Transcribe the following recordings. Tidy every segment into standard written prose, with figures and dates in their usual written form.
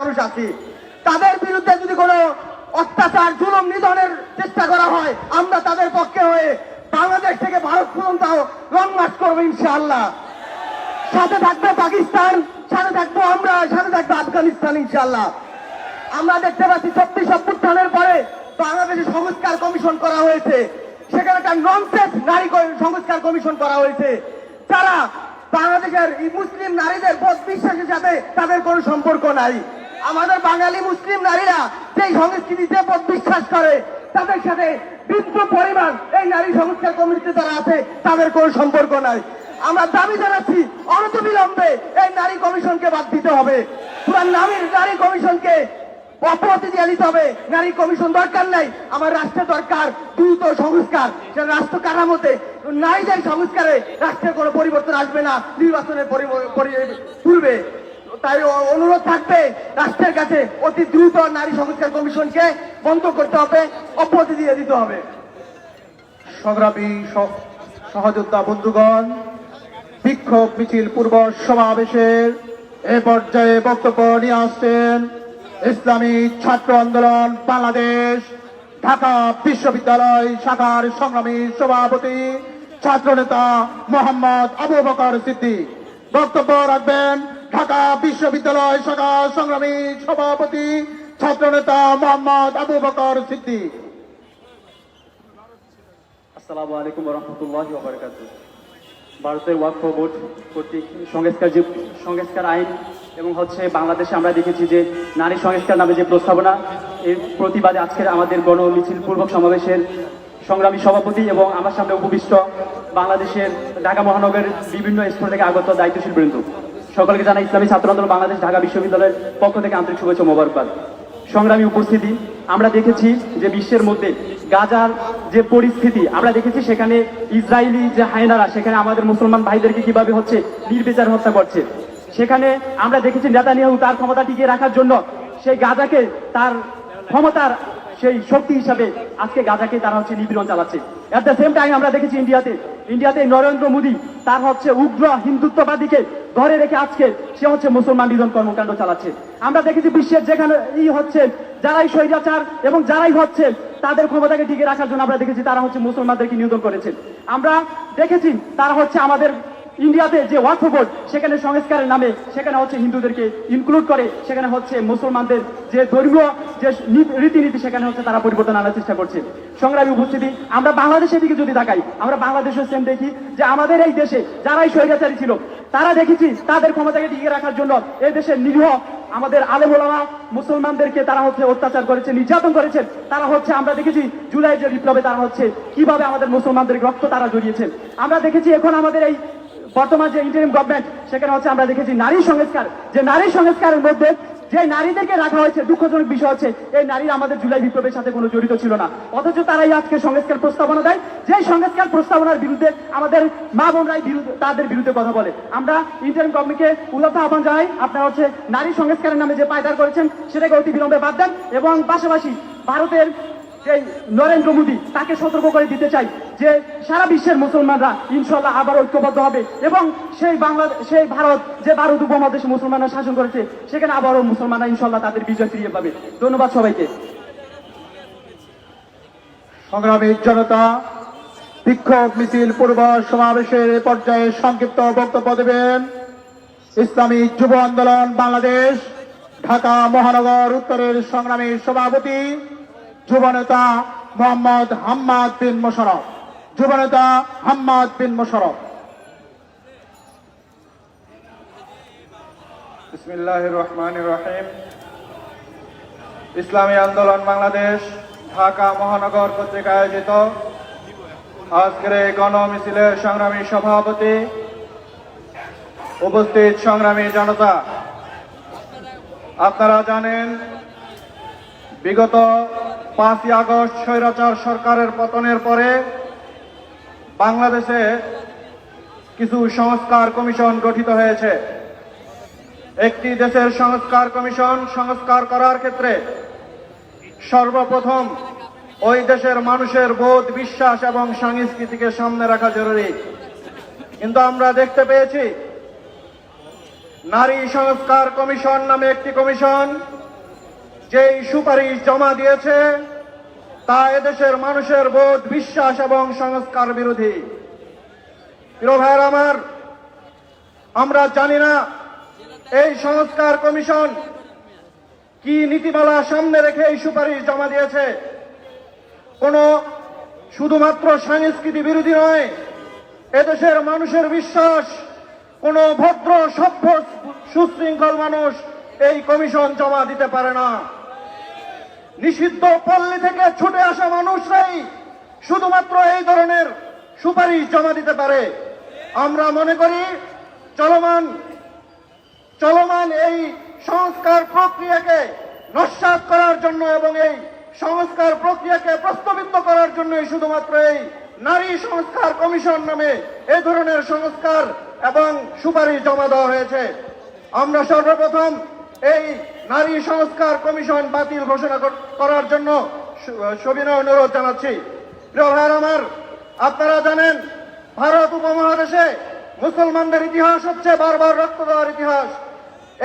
মানুষ আছি, তাদের বিরুদ্ধে যদি কোনো অত্যাচার জুলুম নিধনের চেষ্টা করা হয়, আমরা তাদের পক্ষে হয়ে বাংলাদেশ থেকে ভারত পর্যন্ত লং মার্চ করবো ইনশাআল্লাহ। সাথে থাকবে পাকিস্তান, সাথে থাকবো আমরা, সাথে থাকবে আফগানিস্তান ইনশাআল্লাহ। আমরা দেখতে পাচ্ছি 24 অভ্যুত্থানের পরে বাংলাদেশে সংস্কার কমিশন করা হয়েছে, সেখানে একটা ননসেন্স নারী সংস্কার কমিশন করা হয়েছে। যারা বাংলাদেশের মুসলিম নারীদের বোধ বিশ্বাসের সাথে তাদের কোনো সম্পর্ক নাই। আমাদের বাঙালি মুসলিম নারীরা যেই সংস্কৃতিতে বোধ বিশ্বাস করে, তাদের সাথে বিন্দু পরিমাণ এই নারী সংস্কার কমিটিতে যারা আছে তাদের কোনো সম্পর্ক নাই। আমরা দাবি জানাচ্ছি অনতিবিলম্বে এই নারী কমিশনকে বাদ দিতে হবে। পুরা নারী কমিশনকে অপরাধী দিয়ে দিতে হবে। নারী কমিশন দরকার নাই, আমার রাষ্ট্রের দরকার দ্রুত সংস্কার। রাষ্ট্র কাঠামোতে নারীদের সংস্কারে রাষ্ট্রের কোনো পরিবর্তন আসবে না নির্বাচনের পূর্বে। তাই অনুরোধ থাকবে রাষ্ট্রের কাছে অতি দ্রুত নারী সংস্কার কমিশনকে বন্ধ করতে হবে, অব্যাহতি দিয়ে দিতে হবে। সংগ্রামী সহযোদ্ধা বন্ধুগণ, বিক্ষোভ মিছিল পূর্ব সমাবেশের এ পর্যায়ে বক্তব্য নিয়ে আসছেন ইসলামী ছাত্র আন্দোলন বাংলাদেশ ঢাকা বিশ্ববিদ্যালয় শাখার সংগ্রামী সভাপতি ছাত্রনেতা মোহাম্মদ আবু বকর সিদ্দিক। বক্তব্য রাখবেন ঢাকা বিশ্ববিদ্যালয় শাখা সংগ্রামী সভাপতি ছাত্রনেতা মোহাম্মদ আবু বকর সিদ্দিক। আসসালামু আলাইকুম ওয়া রাহমাতুল্লাহি ওয়া বারাকাতুহু। ভারতের ওয়াকফ বোর্ড কর্তৃক সংস্কার আইন এবং বাংলাদেশে আমরা দেখেছি যে নারী সংস্কার নামে যে প্রস্তাবনা, এর প্রতিবাদে আজকের আমাদের গণ মিছিল পূর্বক সমাবেশের সংগ্রামী সভাপতি এবং আমার সামনে উপবিষ্ট বাংলাদেশের ঢাকা মহানগরের বিভিন্ন স্তর থেকে আগত দায়িত্বশীল বৃন্দ, সকলকে জানাই ইসলামী ছাত্র আন্দোলন বাংলাদেশ ঢাকা বিশ্ববিদ্যালয়ের পক্ষ থেকে আন্তরিক শুভেচ্ছা মোবারকবাদ। সংগ্রামী উপস্থিতি, আমরা দেখেছি যে বিশ্বের মধ্যে গাজার যে পরিস্থিতি আমরা দেখেছি, সেখানে ইসরায়েলি যে হায়নারা সেখানে আমাদের মুসলমান ভাইদেরকে কিভাবে নির্বিচার হত্যা করছে। সেখানে আমরা দেখেছি নেতানিয়াহু তার ক্ষমতা টিকিয়ে রাখার জন্য সেই গাজাকে তার ক্ষমতার সেই শক্তি হিসাবে আজকে গাজাকে তারা নিপীড়ন চালাচ্ছে। এট দ্য সেম টাইম আমরা দেখেছি ইন্ডিয়াতে নরেন্দ্র মোদী তার উগ্র হিন্দুত্ববাদীকে ধরে রেখে আজকে সে মুসলমান নিধন কর্মকাণ্ড চালাচ্ছে। আমরা দেখেছি বিশ্বের যেখানে যারাই স্বৈরাচার এবং যারাই তাদের ক্ষমতাকে টিকে রাখার জন্য আমরা দেখেছি তারা মুসলমানদেরকে নিধন করেছে। আমরা দেখেছি তারা আমাদের ইন্ডিয়াতে যে ওয়াকফ বোর্ড সেখানে সংস্কারের নামে সেখানে হিন্দুদেরকে ইনক্লুড করে, সেখানে মুসলমানদের যে ধর্মীয় যে রীতিনীতি সেখানে তারা পরিবর্তন আনার চেষ্টা করছে। সংগ্রামী উপস্থিতি, আমরা বাংলাদেশের দিকে যদি তাকাই, আমরা বাংলাদেশের সেম দেখি যে আমাদের এই দেশে যারাই স্বৈরাচারী ছিল তারা দেখেছি তাদের ক্ষমতাকে টিকিয়ে রাখার জন্য এই দেশের নিরীহ আমাদের আলেম ওলামা মুসলমানদেরকে তারা অত্যাচার করেছে, নির্যাতন করেছেন। তারা আমরা দেখেছি জুলাই যে বিপ্লবে তারা কিভাবে আমাদের মুসলমানদের রক্ত তারা জড়িয়েছেন। আমরা দেখেছি এখন আমাদের এই বর্তমান যে ইন্টারিম গভর্নমেন্ট সেখানে আমরা দেখেছি নারী সংস্কার, যে নারী সংস্কারের মধ্যে যে নারীদেরকে রাখা হয়েছে, দুঃখজনক বিষয় এই নারীরা আমাদের জুলাই বিপ্লবের সাথে কোনো জড়িত ছিল না, অথচ তারাই আজকে সংস্কার প্রস্তাবনা দেয়। যে সংস্কার প্রস্তাবনার বিরুদ্ধে আমাদের মা বোনরাই তাদের বিরুদ্ধে কথা বলে। আমরা ইন্টারিম গভর্নমেন্টকে উদাত্ত আহ্বান জানাই, আপনারা নারী সংস্কারের নামে যে পায়দার করেছেন সেটাকে অতি বিলম্বে বাদ দেন এবং পাশাপাশি ভারতের যে নরেন্দ্র মোদী তাকে সতর্ক করে দিতে চাই যে সারা বিশ্বের মুসলমানরা ইনশাল্লাহ আবার ঐক্যবদ্ধ হবে এবং সেই ভারত যে ভারত উপমহাদেশে মুসলমানরা শাসন করেছে সেখানে আবারও মুসলমানরা ইনশাল্লাহ তাদের বিজয় ফিরিয়ে পাবে। ধন্যবাদ সবাইকে। সংগ্রামী জনতা, বিক্ষোভ মিছিল পূর্ব সমাবেশের পর্যায়ে সংক্ষিপ্ত বক্তব্য দেবেন ইসলামী যুব আন্দোলন বাংলাদেশ ঢাকা মহানগর উত্তরের সংগ্রামী সভাপতি যুবনেতা মোহাম্মদ হাম্মাদ বিন মোশাররফ। যুবনেতা হাম্মাদ বিন মোশাররফ। বিসমিল্লাহির রহমানির রহিম। ইসলামী আন্দোলন বাংলাদেশ ঢাকা মহানগর কর্তৃক আয়োজিত আজকের এই গণ মিছিলের সংগ্রামী সভাপতি, উপস্থিত সংগ্রামী জনতা, আপনারা জানেন বিগত 5ই আগস্ট স্বৈরাচার সরকারের পতনের পরে বাংলাদেশে কিছু সংস্কার কমিশন গঠিত হয়েছে। একটি দেশের সংস্কার কমিশন সংস্কার করার ক্ষেত্রে সর্বপ্রথম ওই দেশের মানুষের বোধ, বিশ্বাস এবং সংস্কৃতিকে সামনে রাখা জরুরি। কিন্তু আমরা দেখতে পেয়েছি নারী সংস্কার কমিশন নামে একটি কমিশন যেই সুপারিশ জমা দিয়েছে তা এদেশের মানুষের বোধ, বিশ্বাস এবং সংস্কার বিরোধী। প্রিয় ভাইয়েরা আমার, আমরা জানি না এই সংস্কার কমিশন কি নীতিমালা সামনে রেখে এই সুপারিশ জমা দিয়েছে। কোন শুধুমাত্র সংস্কৃতি বিরোধী নয়, এদেশের মানুষের বিশ্বাস, কোন ভদ্র সভ্য সুশৃঙ্খল মানুষ এই কমিশন জমা দিতে পারে না। নিষিদ্ধ পল্লী থেকে ছুটে আসা মানুষরাই শুধুমাত্র এই ধরনের সুপারিশ জমা দিতে পারে। আমরা মনে করি চলমান এই সংস্কার প্রক্রিয়াকে নস্যাৎ করার জন্য এবং এই সংস্কার প্রক্রিয়াকে প্রস্তাবিত করার জন্যই শুধুমাত্র এই নারী সংস্কার কমিশন নামে এই ধরনের সংস্কার এবং সুপারিশ জমা দেওয়া হয়েছে। আমরা সর্বপ্রথম এই নারী সংস্কার কমিশন বাতিল ঘোষণা করার জন্য সবিনয় অনুরোধ জানাচ্ছি। প্রিয় ভাইয়েরা আমার, আপনারা জানেন ভারত উপমহাদেশে মুসলমানদের ইতিহাস হচ্ছে বারবার রক্ত দেওয়ার ইতিহাস।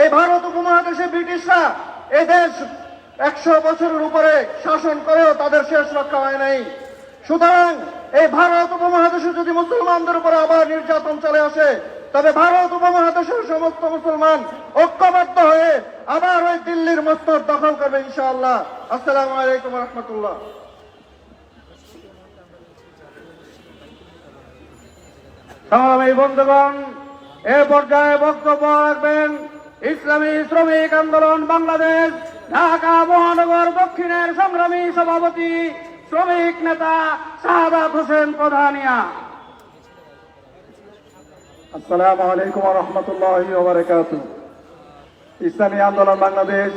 এই ভারত উপমহাদেশে ব্রিটিশরা এই দেশ 100 বছরের উপরে শাসন করেও তাদের শেষ রক্ষা হয় নাই। সুতরাং এই ভারত উপমহাদেশে যদি মুসলমানদের উপরে আবার নির্যাতন চলে আসে, তবে ভারত উপমহাদেশের সমস্ত মুসলমান ঐক্যবদ্ধ হয়ে আবার ওই দিল্লির মস্তক দখল করবে ইনশাআল্লাহ। আসসালামু আলাইকুম ওয়া রাহমাতুল্লাহ। সংগ্রামী বন্ধুগণ, এ পর্যায়ে বক্তব্য রাখবেন ইসলামী শ্রমিক আন্দোলন বাংলাদেশ ঢাকা মহানগর দক্ষিণের সংগ্রামী সভাপতি শ্রমিক নেতা শাহাদাত হোসেন প্রধানিয়া। আসসালামু আলাইকুম ওয়া রাহমাতুল্লাহি ওয়া বারাকাতুহু। ইসলামী আন্দোলন বাংলাদেশ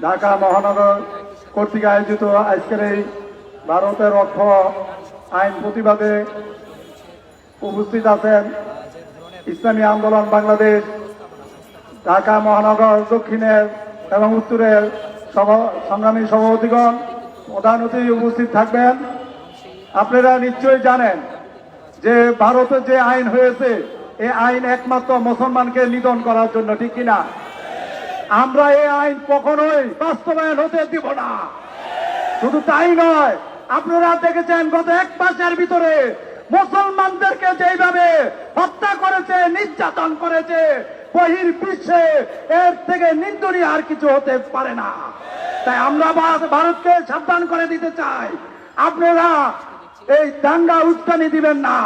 ঢাকা মহানগর কর্তৃক আয়োজিত আজকের এই ভারতের অর্থ আইন প্রতিবাদে উপস্থিত আছেন ইসলামী আন্দোলন বাংলাদেশ ঢাকা মহানগর দক্ষিণের এবং উত্তরের সংগ্রামী সভাপতিগণ, প্রধান অতিথি উপস্থিত থাকবেন। আপনারা নিশ্চয়ই জানেন যে ভারতে যে আইন হয়েছে, এই আইন একমাত্র মুসলমানকে নিধন করার জন্য, ঠিক কিনা? আমরা এই আইন কখনোই বাস্তবায়ন হতে দিব না। শুধু তাই নয়, আপনারা দেখেছেন গত 1 মাসের ভিতরে মুসলমানদেরকে যেভাবে হত্যা করেছে, নির্যাতন করেছে, বহির বিশ্বে এর থেকে নিন্দনীয় আর কিছু হতে পারে না। তাই আমরা ভারতকে সাবধান করে দিতে চাই, আপনারা এই দাঙ্গা উস্কানি দিবেন না।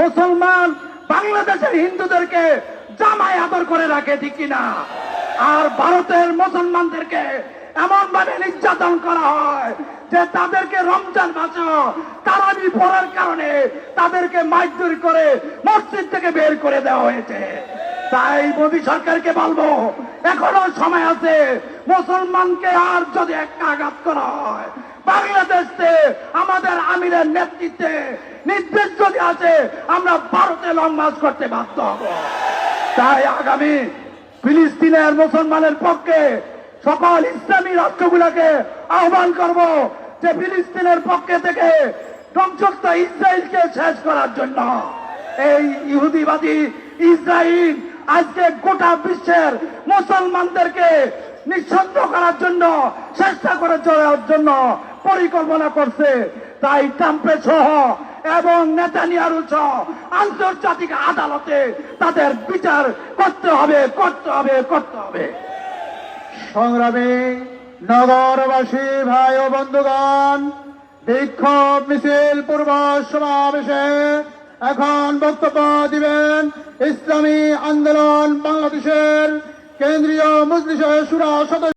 মুসলমান বাংলাদেশের হিন্দুদেরকে জামাই আদর করে রাখে, ঠিক কিনা? আর ভারতের মুসলমানদেরকে এমন ভাবে নির্যাতন করা হয় যে তাদেরকে রমজান মাসে তারাবি পড়ার কারণে তাদেরকে মারধর করে মসজিদ থেকে বের করে দেওয়া হয়েছে। তাই মোদী সরকারকে বলবো, এখনো সময় আছে। মুসলমানকে আর যদি একটা আঘাত করা হয়, বাংলাদেশে আমাদের আমিরের নেতৃত্বে নির্দেশ যদি আছে, আমরা ভারতে লং মার্চ করতে বাধ্য হব। তাই আগামী ফিলিস্তিনের মুসলমানের পক্ষে সকল ইসলামী রাষ্ট্রগুলোকে আহ্বান করব যে ফিলিস্তিনের পক্ষে থেকে ধ্বংসপ্রাপ্ত ইসরায়েলকে শেষ করার জন্য। এই ইহুদিবাদী ইসরায়েল আজকে গোটা বিশ্বের মুসলমানদেরকে নিঃসন্দেহ করার জন্য, চেষ্টা করে চলার জন্য পরিকল্পনা করছে। তাই ট্রাম্পে সহ এবং নেতানিয়াহু সহ আন্তর্জাতিক আদালতে তাদের বিচার করতে হবে। সংগ্রামী নগরবাসী ভাই ও বন্ধুগণ, বিক্ষোভ মিছিল পূর্ব সমাবেশে এখন বক্তব্য দিবেন ইসলামী আন্দোলন বাংলাদেশের কেন্দ্রীয় মজলিসে শুরা সদস্য